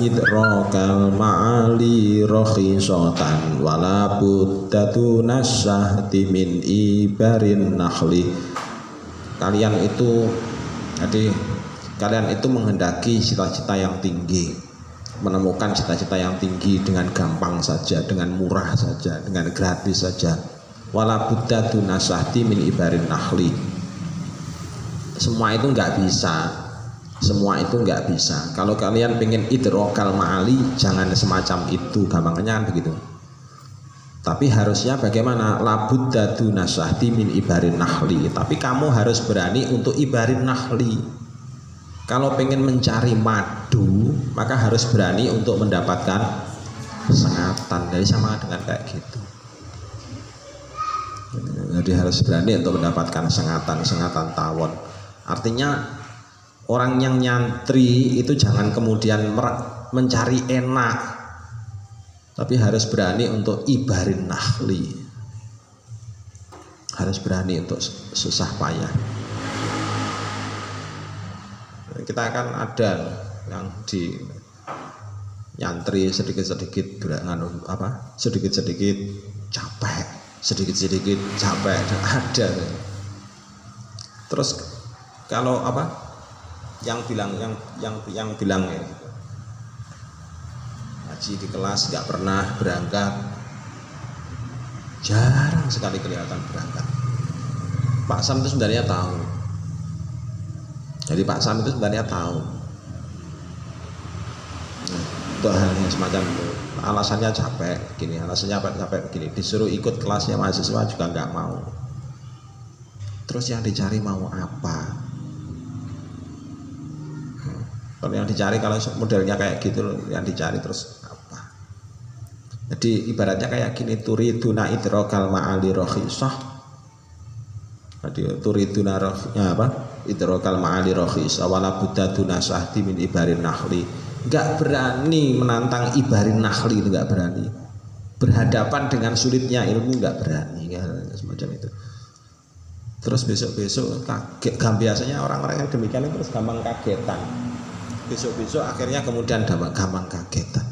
idrokal ma'ali rakhisatan wala buddatu nasyahti min ibarin nahli. Kalian itu menghendaki cita-cita yang tinggi, menemukan cita-cita yang tinggi dengan gampang saja, dengan murah saja, dengan gratis saja. Wala buddatu nasyahti min ibarin nahli. Semua itu enggak bisa. Kalau kalian pengen idrokal ma'ali, jangan semacam itu, gampangnya kan begitu. Tapi harusnya bagaimana? Labuddatu nasyahti min ibarin nahli. Tapi kamu harus berani untuk ibarin nahli. Kalau pengen mencari madu, maka harus berani untuk mendapatkan sengatan. Jadi sama dengan kayak gitu. Jadi harus berani untuk mendapatkan sengatan tawon. Artinya orang yang nyantri itu jangan kemudian mencari enak, tapi harus berani untuk ibarin nahli, harus berani untuk susah payah. Kita akan ada yang di nyantri sedikit-sedikit sedikit-sedikit capek, sedikit-sedikit capek, ada. Terus kalau yang bilang ya, ngaji di kelas nggak pernah berangkat, jarang sekali kelihatan berangkat. Pak Sam itu sebenarnya tahu. Jadi Pak Sam itu sebenarnya tahu. Untuk hal yang semacam itu, alasannya capek begini, disuruh ikut kelasnya mahasiswa juga nggak mau. Terus yang dicari mau apa? Kalau yang dicari, kalau modelnya kayak gitu loh, yang dicari terus apa? Jadi ibaratnya kayak gini, turiduna idrokal ma'ali rakhisah. Jadi turiduna idrokal ma'ali rakhisah wala buddatu nasyahti min ibarin nahli. Enggak berani menantang ibarin nahli, itu enggak berani. Berhadapan dengan sulitnya ilmu enggak berani, semacam itu. Terus besok-besok kaget, biasanya orang-orang yang demikian itu terus gampang kagetan. Besok-besok akhirnya kemudian gampang kagetan.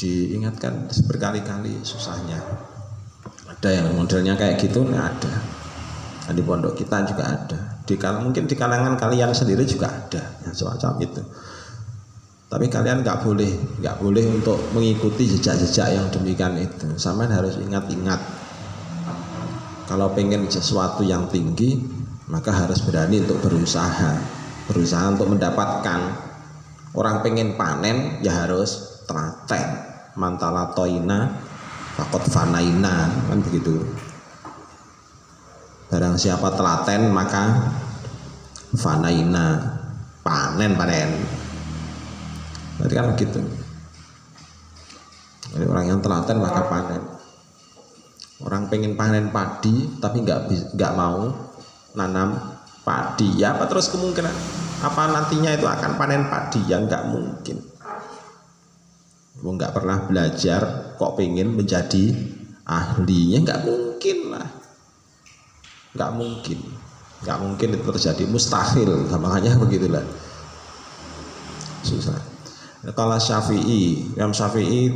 Diingatkan berkali-kali susahnya. Ada yang modelnya kayak gitu, ada. Di pondok kita juga ada. Mungkin di kalangan kalian sendiri juga ada yang semacam itu. Tapi kalian nggak boleh untuk mengikuti jejak-jejak yang demikian itu. Sampai harus ingat-ingat. Kalau pengen sesuatu yang tinggi, maka harus berani untuk berusaha untuk mendapatkan. Orang pengen panen ya harus telaten, mantala toina fakot fanaina, kan begitu. Barang siapa telaten maka fanaina, panen. Berarti kan begitu. Jadi orang yang telaten maka panen. Orang pengen panen padi tapi nggak mau nanam padi, ya apa terus kemungkinan apa nantinya itu akan panen padi? Ya nggak mungkin. Nggak pernah belajar kok pengen menjadi ahlinya, nggak mungkin lah, nggak mungkin itu terjadi, mustahil. Makanya begitulah, susah. Kalau Imam Syafi'i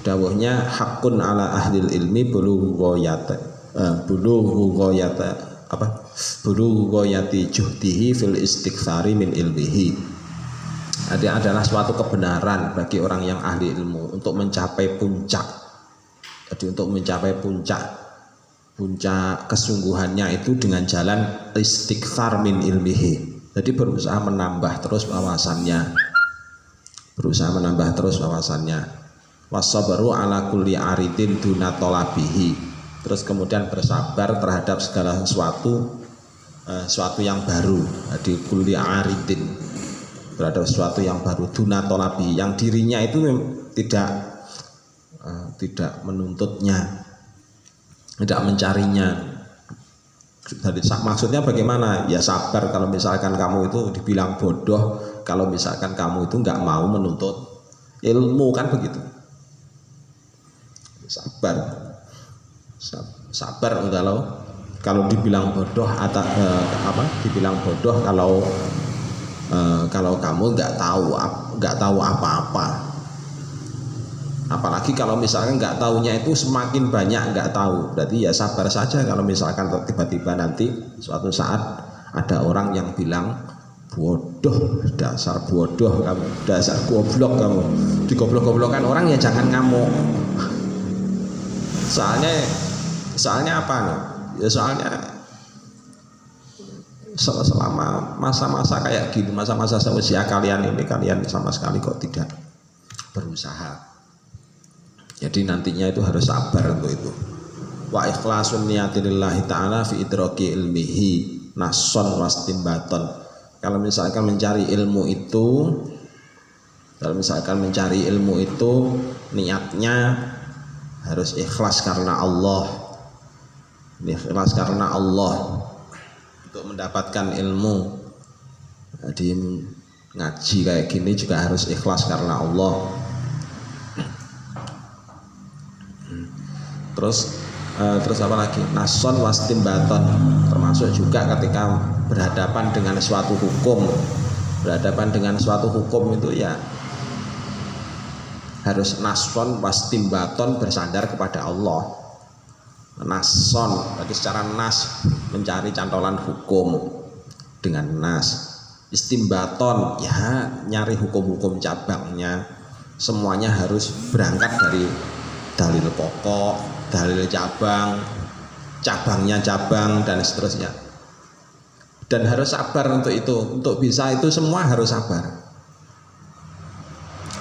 dawuhnya hakun ala ahlil ilmi bulughu ghayati juhdihi fil istighfari min ilmihi. Adalah suatu kebenaran bagi orang yang ahli ilmu untuk mencapai puncak. Jadi untuk mencapai puncak kesungguhannya itu dengan jalan istighfar min ilmihi. Jadi berusaha menambah terus wawasannya. Wassabaru ala kulli aridin duna tolabihi. Terus kemudian bersabar terhadap segala sesuatu yang baru. Di kulli aridin, terhadap sesuatu yang baru, duna tolabihi, yang dirinya itu tidak menuntutnya, tidak mencarinya. Jadi maksudnya bagaimana? Ya sabar kalau misalkan kamu itu dibilang bodoh, kalau misalkan kamu itu nggak mau menuntut ilmu, kan begitu. Sabar kalau dibilang bodoh atau dibilang bodoh kalau kamu nggak tahu apa-apa. Apalagi kalau misalkan nggak tahunya itu semakin banyak nggak tahu, berarti ya sabar saja kalau misalkan tiba-tiba nanti suatu saat ada orang yang bilang bodoh, dasar bodoh kamu, dasar goblok kamu, digoblok-goblokkan orang, ya jangan ngamuk. Soalnya apa nih? Ya soalnya selama masa-masa kayak gini, masa-masa seusia kalian ini, kalian sama sekali kok tidak berusaha. Jadi nantinya itu harus sabar untuk itu. Wa ikhlasun niyati lillahi ta'ala fi idraki ilmihi nason wastimbaton. Kalau misalkan mencari ilmu itu niatnya harus ikhlas karena Allah. Ikhlas karena Allah untuk mendapatkan ilmu. Jadi ngaji kayak gini juga harus ikhlas karena Allah. Terus apa lagi? Nason wastimbaton, termasuk juga ketika berhadapan dengan suatu hukum. Berhadapan dengan suatu hukum itu ya harus nason wastimbaton, bersandar kepada Allah. Nason berarti secara nas, mencari cantolan hukum dengan nas. Istimbaton ya nyari hukum-hukum cabangnya. Semuanya harus berangkat dari dalil pokok, dalil cabang, cabangnya cabang, dan seterusnya. Dan harus sabar untuk itu. Untuk bisa itu semua harus sabar.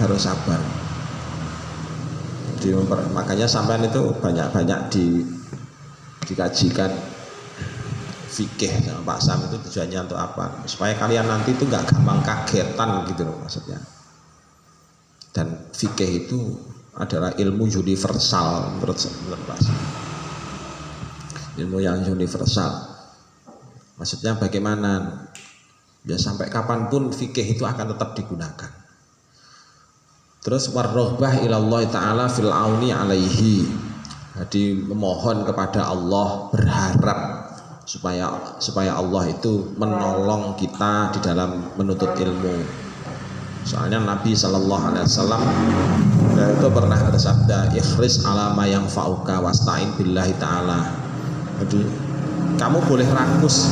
Harus sabar. Makanya sampean itu banyak-banyak dikajikan fikih sama Pak Sam, itu tujuannya untuk apa? Supaya kalian nanti itu nggak gampang kagetan gitu loh maksudnya. Dan fikih itu adalah ilmu universal menurut Pak Sam. Ilmu yang universal. Maksudnya bagaimana? Ya sampai kapanpun fikih itu akan tetap digunakan. Terus warrohbah ilallah ta'ala fil auni alaihi. Jadi memohon kepada Allah, berharap supaya Allah itu menolong kita di dalam menuntut ilmu. Soalnya Nabi SAW itu pernah bersabda, ikhris ala ma yang fa'uka wasta'in billahi ta'ala. Jadi kamu boleh rakus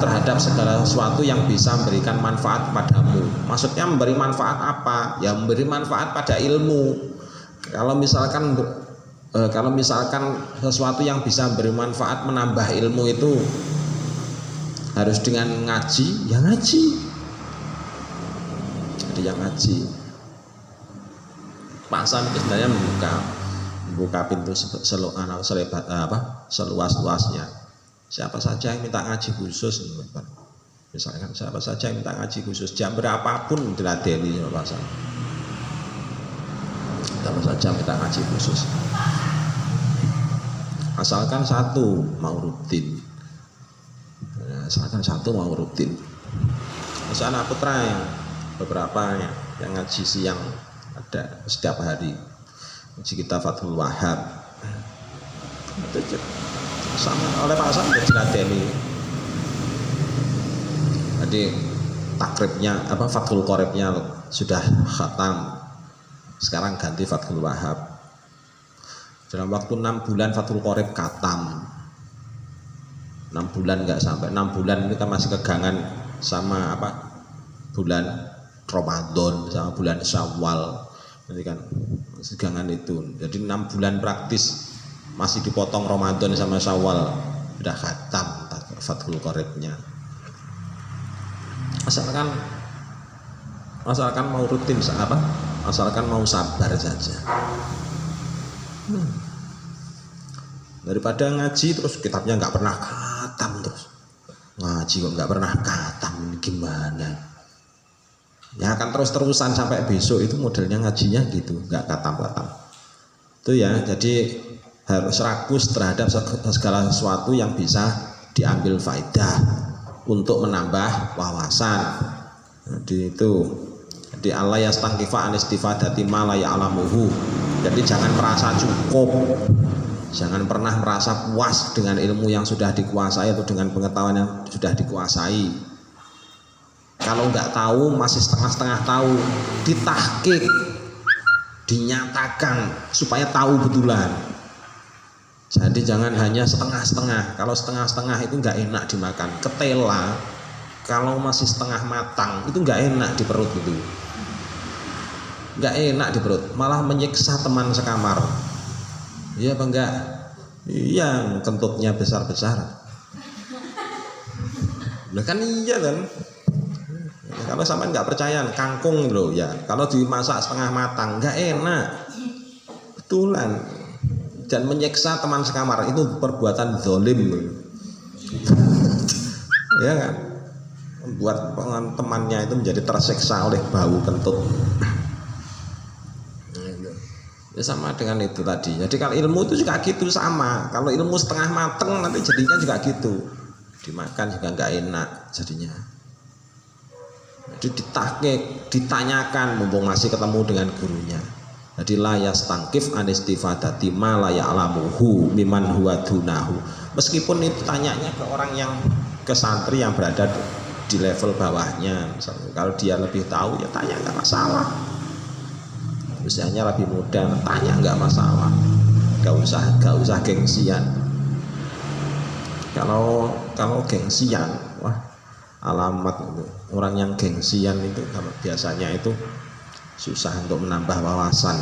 terhadap segala sesuatu yang bisa memberikan manfaat padamu. Maksudnya memberi manfaat apa? Ya memberi manfaat pada ilmu. Kalau misalkan sesuatu yang bisa memberi manfaat, menambah ilmu itu harus dengan ngaji, ya ngaji. Jadi yang ngaji. Pak Sam sebenarnya membuka pintu seluas-luasnya. Siapa saja yang minta ngaji khusus, misalkan siapa saja yang minta ngaji khusus, jam berapapun diladeni Pak Sam. Siapa saja minta ngaji khusus, asalkan satu mau rutin. Misalnya putra yang beberapa yang ngaji siang ada setiap hari, ngaji kita Fathul Wahab sama oleh Pak Sam diladeni. Jadi takribnya Fathul Qoribnya sudah khatam, sekarang ganti Fathul Wahab. Dalam waktu 6 bulan Fathul Qorib khatam. 6 bulan enggak sampai 6 bulan, ini kan masih kegangan sama bulan Ramadan sama bulan Syawal. Jadi kan masih kegangan itu. Jadi 6 bulan praktis masih dipotong Ramadan sama Syawal, sudah khatam Fathul Qoribnya. Asalkan mau rutin asalkan mau sabar saja. Daripada ngaji terus kitabnya nggak pernah khatam, terus ngaji kok nggak pernah khatam, gimana? Ya akan terus-terusan sampai besok, itu modelnya ngajinya gitu, nggak khatam. Itu ya, jadi harus rakus terhadap segala sesuatu yang bisa diambil faedah untuk menambah wawasan. Jadi Allah yastangkifa anistifadati ma la ya'lamuhu. Jadi jangan merasa cukup Jangan pernah merasa puas dengan ilmu yang sudah dikuasai atau dengan pengetahuan yang sudah dikuasai. Kalau nggak tahu masih setengah-setengah tahu, ditahqiq, dinyatakan supaya tahu betulan. Jadi jangan hanya setengah-setengah. Kalau setengah-setengah itu nggak enak dimakan. Ketela kalau masih setengah matang itu nggak enak di perut itu. Nggak enak di perut, malah menyiksa teman sekamar. Iya apa enggak? Iya, kentutnya besar-besar. Lah kan iya kan? Ya, kalau sampean nggak percaya, kangkung loh ya. Kalau dimasak setengah matang nggak enak. Betulan. Dan menyiksa teman sekamar itu perbuatan zalim. Ya kan? Membuat temannya itu menjadi tersiksa oleh bau kentut. Ya sama dengan itu tadi. Jadi kalau ilmu itu juga gitu sama. Kalau ilmu setengah mateng nanti jadinya juga gitu. Dimakan juga nggak enak jadinya. Jadi ditahqiq, ditanyakan mumpung masih ketemu dengan gurunya. Jadi la yastangkif anistifadati ma la ya'lamuhu miman huwa dunahu. Meskipun itu tanyanya ke orang yang ke santri yang berada di level bawahnya. Misalnya, kalau dia lebih tahu ya tanya nggak masalah. Usianya lebih muda, tanya nggak masalah, nggak usah gengsian. Kalau gengsian, wah alamat itu. Orang yang gengsian itu kalau biasanya itu susah untuk menambah wawasan.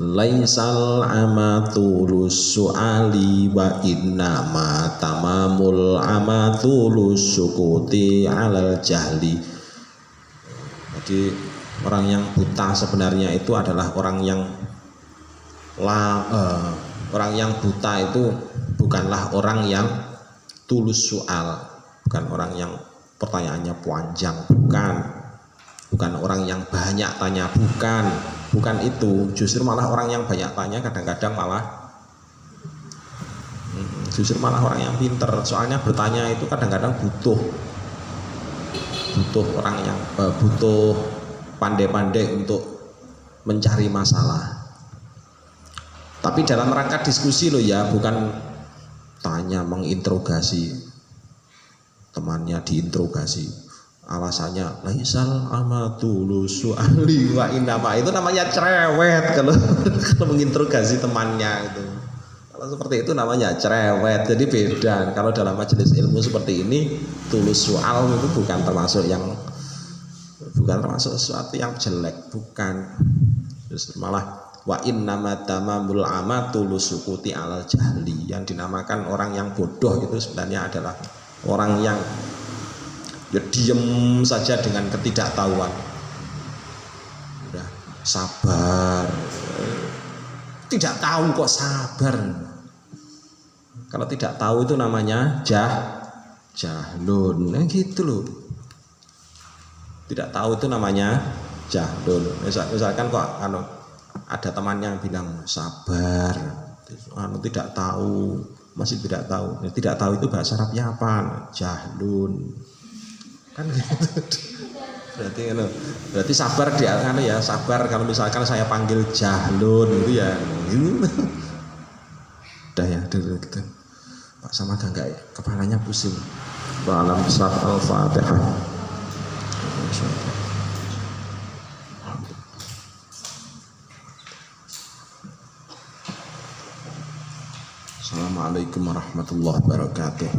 Laisal amatu lusuali wa inna ma tamamul amatu lusukuti alal jahli. Jadi orang yang buta sebenarnya itu adalah orang yang buta itu bukanlah orang yang tulus soal, bukan orang yang pertanyaannya panjang, bukan orang yang banyak tanya, bukan itu. Justru malah orang yang banyak tanya kadang-kadang malah orang yang pinter. Soalnya bertanya itu kadang-kadang butuh orang yang butuh pandai-pandai untuk mencari masalah. Tapi dalam rangka diskusi loh ya, bukan tanya menginterogasi. Temannya diinterogasi. Alasannya laisal amatu lusuali wa inama. Itu namanya cerewet kalau menginterogasi temannya itu. Kalau seperti itu namanya cerewet. Jadi beda. Kalau dalam majelis ilmu seperti ini, tulus soal itu bukan termasuk sesuatu yang jelek, bukan. Terus malah wa innama tamamul amatu lusukuti alal jahli. Yang dinamakan orang yang bodoh itu sebenarnya adalah orang yang ya diem saja dengan ketidaktahuan. Udah sabar. Tidak tahu kok sabar. Kalau tidak tahu itu namanya jahlun. Nah gitu loh. Tidak tahu itu namanya jahlun. Misalkan kok ada teman yang bilang sabar, tidak tahu, masih tidak tahu. Tidak tahu itu bahasa Arabnya apa? Jahlun. Kan gitu. Berarti sabar dia ya, sabar kalau misalkan saya panggil jahlun itu ya. Udah ya, dulu gitu. Pak sama enggak ya? Kepalanya pusing. Wa alam surat Al-Fatihah. Assalamualaikum warahmatullahi wabarakatuh.